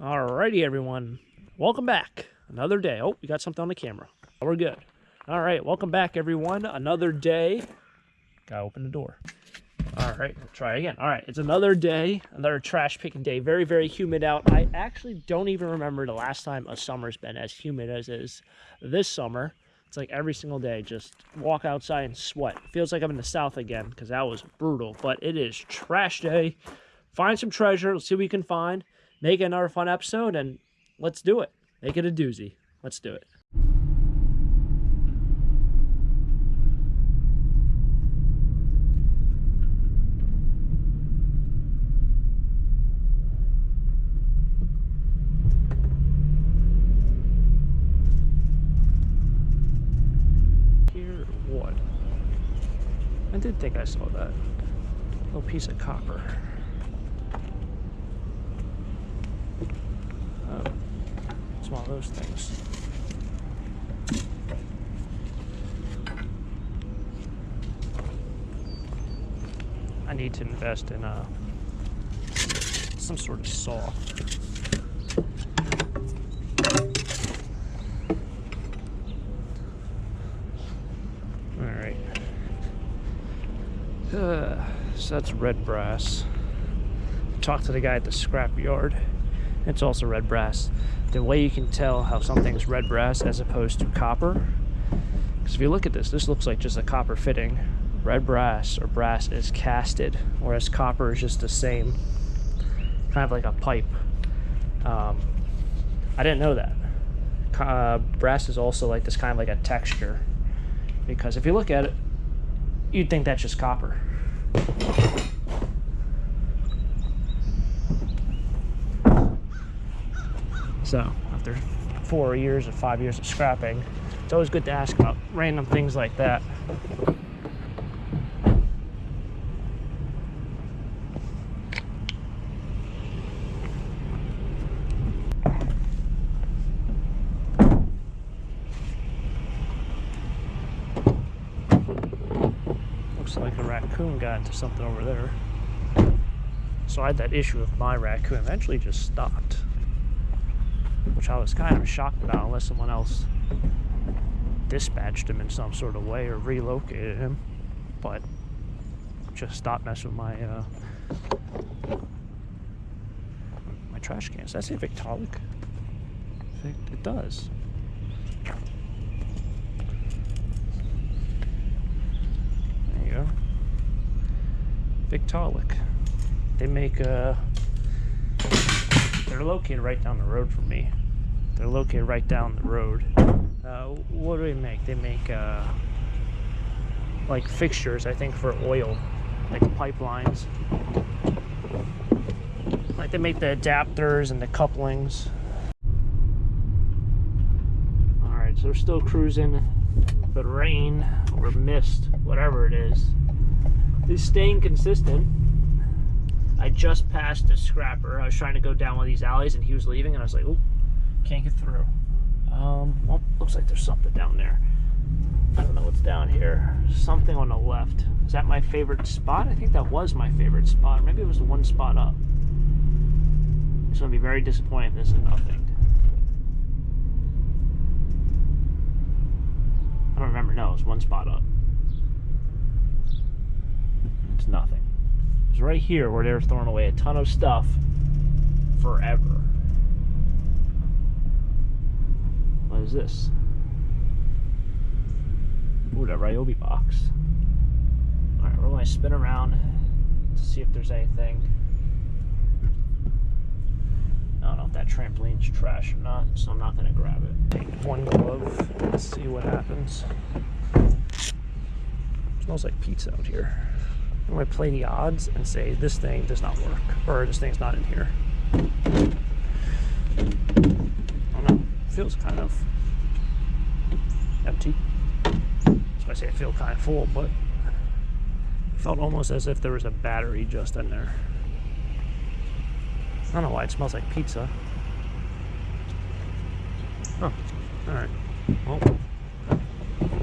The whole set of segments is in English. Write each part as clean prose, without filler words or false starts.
Alrighty, everyone. Welcome back. Another day. Oh, we got something on the camera. We're good. All right, welcome back, everyone. Another day. Gotta open the door. All right, we'll try again. All right, it's another day, another trash picking day. Very, very humid out. I actually don't even remember the last time a summer's been as humid as it is this summer. It's like every single day, just walk outside and sweat. Feels like I'm in the South again because that was brutal, but it is trash day. Find some treasure. Let's see what we can find. Make another fun episode, and let's do it. Make it a doozy. Let's do it. Here, what? I did think I saw that little piece of copper. It's one of those things. I need to invest in some sort of saw. All right. So that's red brass. Talked to the guy at the scrap yard. It's also red brass. The way you can tell how something's red brass as opposed to copper, because if you look at this, this looks like just a copper fitting. Red brass or brass is casted, whereas copper is just the same, kind of like a pipe. I didn't know that. Brass is also like this kind of like a texture, because if you look at it, you'd think that's just copper. So after 4 years or 5 years of scrapping, it's always good to ask about random things like that. Looks like a raccoon got into something over there. So I had that issue with my raccoon. Eventually just stopped, which I was kind of shocked about, unless someone else dispatched him in some sort of way or relocated him. But just stopped messing with my trash cans. Does that say Victolic? It does. There you go. Victolic. They make they're located right down the road from me. They're located right down the road. What do they make? They make like fixtures, I think, for oil, like pipelines. Like they make the adapters and the couplings. Alright, so we're still cruising, but rain or mist, whatever it is staying consistent. I just passed a scrapper. I was trying to go down one of these alleys and he was leaving and I was like, oh, can't get through. Well, looks like there's something down there. I don't know what's down here. Something on the left. Is that my favorite spot? I think that was my favorite spot. Or maybe it was the one spot up. It's gonna be very disappointing if this is nothing. I don't remember. No, it was one spot up. It's nothing. It's right here where they were throwing away a ton of stuff forever. What is this? Ooh, that Ryobi box. Alright, we're going to spin around to see if there's anything. I don't know if that trampoline's trash or not, so I'm not going to grab it. Take one glove. Let's see what happens. Smells like pizza out here. I'm going to play the odds and say this thing does not work, or this thing's not in here. I don't know. It feels kind of empty. So I say I feel kind of full, but it felt almost as if there was a battery just in there. I don't know why it smells like pizza. Oh, alright. Well,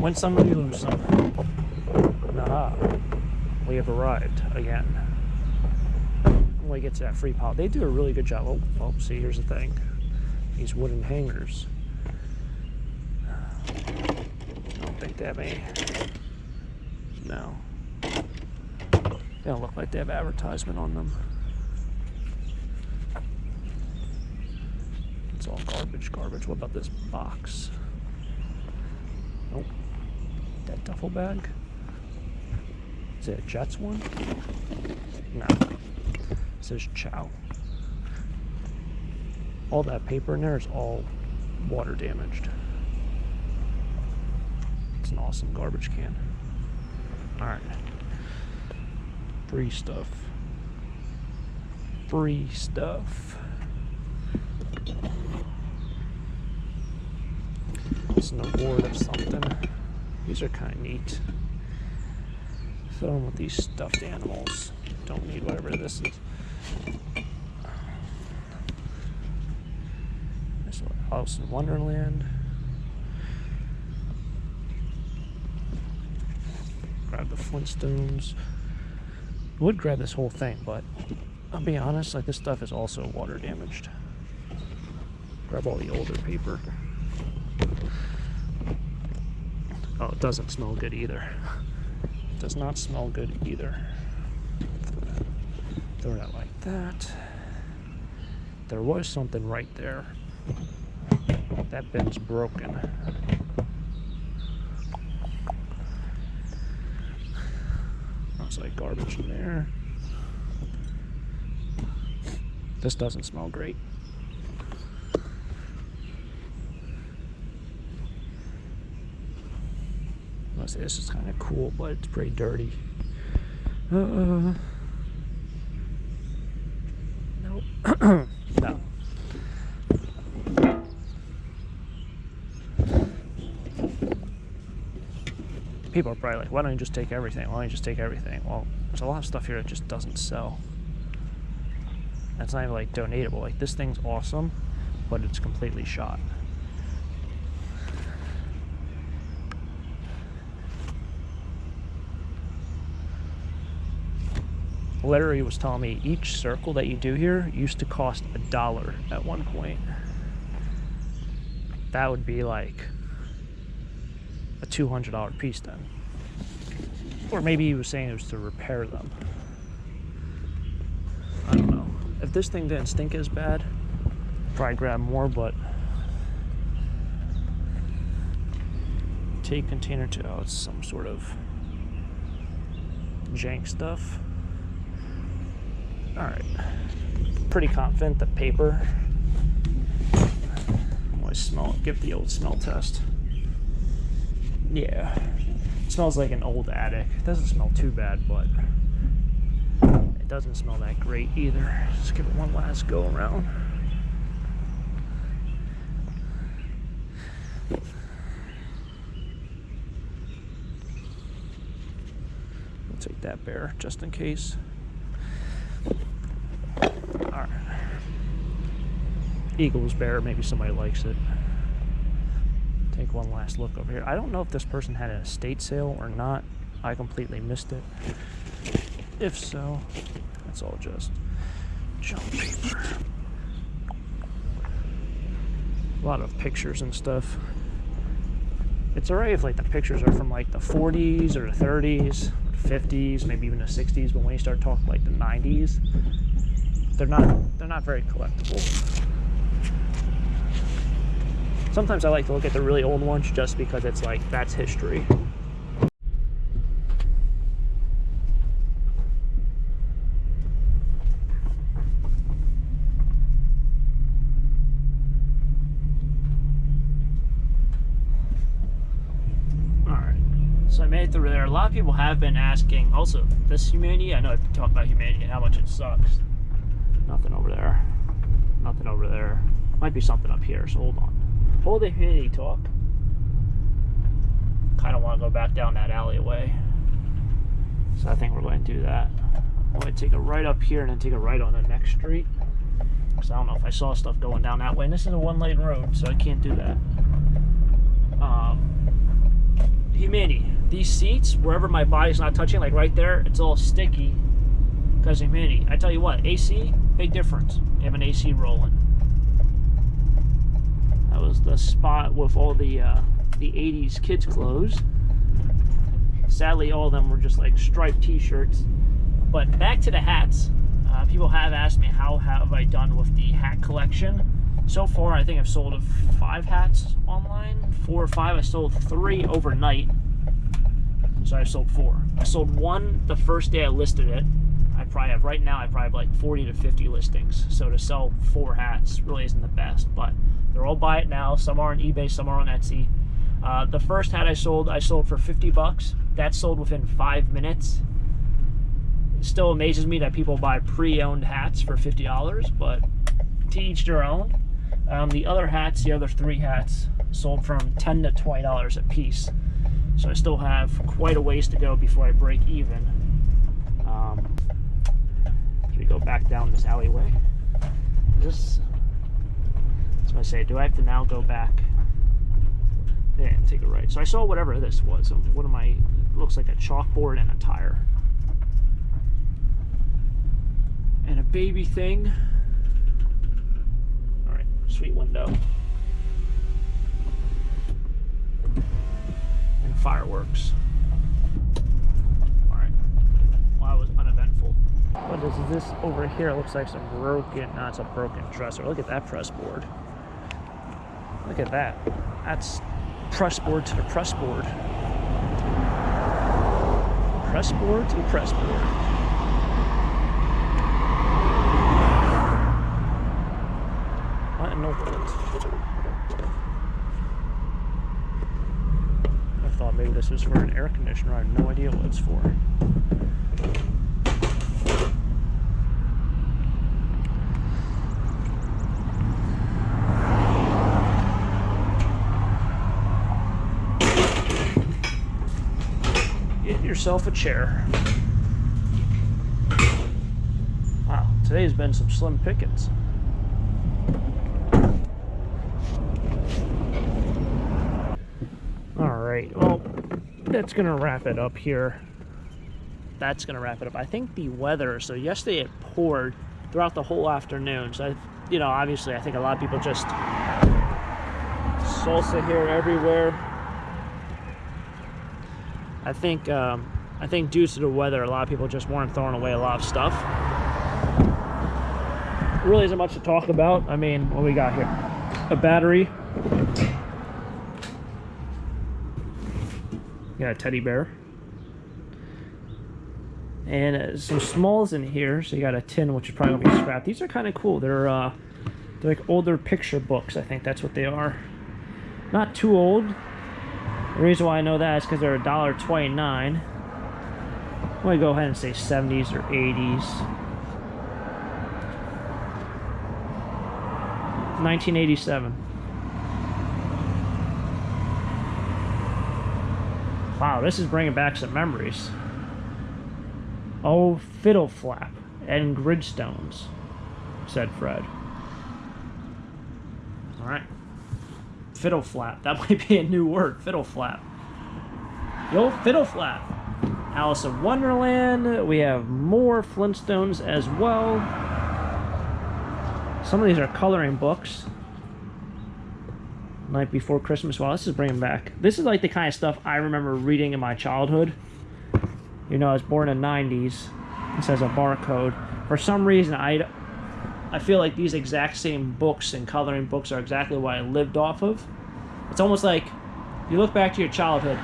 win some, you lose some. Nah. We have arrived again. when we get to that free pile. They do a really good job. Oh, see, here's the thing. These wooden hangers. I don't think they have any. No. They don't look like they have advertisement on them. It's all garbage. What about this box? Nope. That duffel bag? Is it a Jets one? No. It says Chow. All that paper in there is all water damaged. It's an awesome garbage can. Alright. Free stuff. Free stuff. It's an award of something. These are kind of neat. Fill them with these stuffed animals. Don't need whatever this is. This Alice in Wonderland. Grab the Flintstones. I would grab this whole thing, but I'll be honest, like this stuff is also water damaged. Grab all the older paper. Oh, it doesn't smell good either. It does not smell good either. Throw that like that. There was something right there. That bin's broken. Looks like garbage in there. This doesn't smell great. I'll say this is kind of cool, but it's pretty dirty. Nope. No. People are probably like, why don't you just take everything? Why don't you just take everything? Well, there's a lot of stuff here that just doesn't sell. That's not even like donatable. Like this thing's awesome, but it's completely shot. Larry was telling me each circle that you do here used to cost $1 at one point. That would be like a $200 piece then. Or maybe he was saying it was to repair them. I don't know. If this thing didn't stink as bad, I'd probably grab more, but take container to, oh, it's some sort of jank stuff. Alright, pretty confident the paper. Always smell it, give the old smell test. Yeah, it smells like an old attic. It doesn't smell too bad, but it doesn't smell that great either. Let's give it one last go around. I'll take that bear just in case. Alright. Eagles bear, maybe somebody likes it. Take one last look over here. I don't know if this person had an estate sale or not. I completely missed it. If so, that's all just junk paper. A lot of pictures and stuff. It's alright if like the pictures are from like the 40s or the 30s, or 50s, maybe even the 60s, but when you start talking like the 90s, they're not very collectible. Sometimes I like to look at the really old ones just because it's like, that's history. Alright, so I made it through there. A lot of people have been asking, also, this humanity, I know I've talked about humanity and how much it sucks. Nothing over there. Nothing over there. Might be something up here, so hold on. Hold the humanity talk. Kind of want to go back down that alleyway. So I think we're going to do that. I'm going to take a right up here and then take a right on the next street. Because I don't know if I saw stuff going down that way. And this is a one-lane road, so I can't do that. Humanity. These seats, wherever my body's not touching, like right there, it's all sticky. Because humidity. I tell you what, AC, big difference. You have an AC rolling. That was the spot with all the 80s kids clothes. Sadly, all of them were just like striped t-shirts. But back to the hats. People have asked me how have I done with the hat collection. So far, I think I've sold 5 hats online. 4 or 5. I sold 3 overnight. So I sold 4. I sold 1 the first day I listed it. I probably have, right now, I probably have like 40 to 50 listings. So to sell 4 hats really isn't the best, but they're all buy it now. Some are on eBay, some are on Etsy. The first hat I sold for 50 bucks. That sold within 5 minutes. It still amazes me that people buy pre-owned hats for $50, but to each their own. The other hats, the other 3 hats, sold from $10 to $20 a piece. So I still have quite a ways to go before I break even. Should we go back down this alleyway? That's what I say. Do I have to now go back? Yeah, and take a right. So I saw whatever this was. What am I? It looks like a chalkboard and a tire. And a baby thing. Alright, sweet window. And fireworks. Alright. Well, that was uneventful. What is this over here? It looks like some broken, no, it's a broken dresser. Look at that press board. Look at that. That's press board to the press board. Press board to the press board. What in the world? I thought maybe this was for an air conditioner. I have no idea what it's for. Get yourself a chair. Wow, today's been some slim pickings. Alright, well, that's going to wrap it up here. That's going to wrap it up. I think the weather, so yesterday it poured throughout the whole afternoon. So, obviously I think a lot of people just salsa here everywhere. I think due to the weather, a lot of people just weren't throwing away a lot of stuff. There really isn't much to talk about. I mean, what we got here? A battery. Got a teddy bear. And some smalls in here. So you got a tin, which is probably going to be scrapped. These are kind of cool. They're like older picture books, I think that's what they are. Not too old. The reason why I know that is because they're $1.29. I'm going to go ahead and say 70s or 80s. 1987. Wow, this is bringing back some memories. Oh, fiddle flap and gridstones, said Fred. All right. Fiddle flap. That might be a new word. Fiddle flap. Yo, fiddle flap. Alice of Wonderland. We have more Flintstones as well. Some of these are coloring books. Night Before Christmas. Wow, this is bringing back. This is like the kind of stuff I remember reading in my childhood. I was born in the 90s. This has a barcode. For some reason, I feel like these exact same books and coloring books are exactly what I lived off of. It's almost like you look back to your childhood.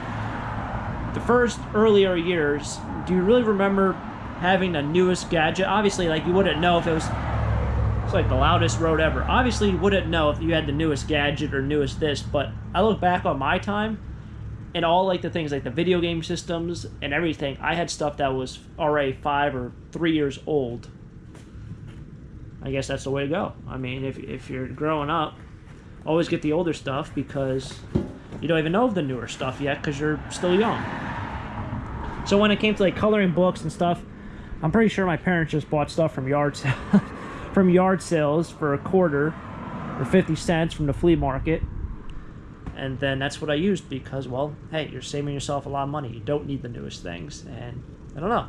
The first earlier years, do you really remember having the newest gadget? Obviously, like, you wouldn't know if it was... It's like the loudest road ever. Obviously, you wouldn't know if you had the newest gadget or newest this, but I look back on my time, and all like the things like the video game systems and everything, I had stuff that was already 5 or 3 years old. I guess that's the way to go. I mean, if you're growing up, always get the older stuff because you don't even know the newer stuff yet because you're still young. So when it came to like coloring books and stuff, I'm pretty sure my parents just bought stuff from yard sales for a quarter or 50 cents from the flea market. And then that's what I used because, well, hey, you're saving yourself a lot of money. You don't need the newest things. And I don't know,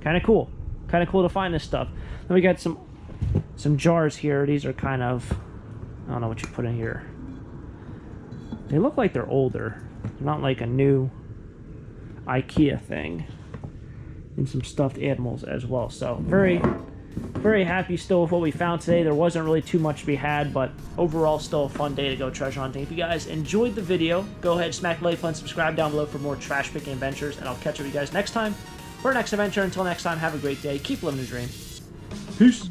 kind of cool. kind of cool to find this stuff. Then we got some jars here. These are kind of, I don't know what you put in here. They look like they're older. They're not like a new IKEA thing. And some stuffed animals as well. So very, very happy still with what we found today. There wasn't really too much to be had, but overall still a fun day to go treasure hunting. If you guys enjoyed the video, go ahead, smack the like button, subscribe down below for more trash picking adventures, and I'll catch up with you guys next time for our next adventure. Until next time, have a great day. Keep living the dream. Peace.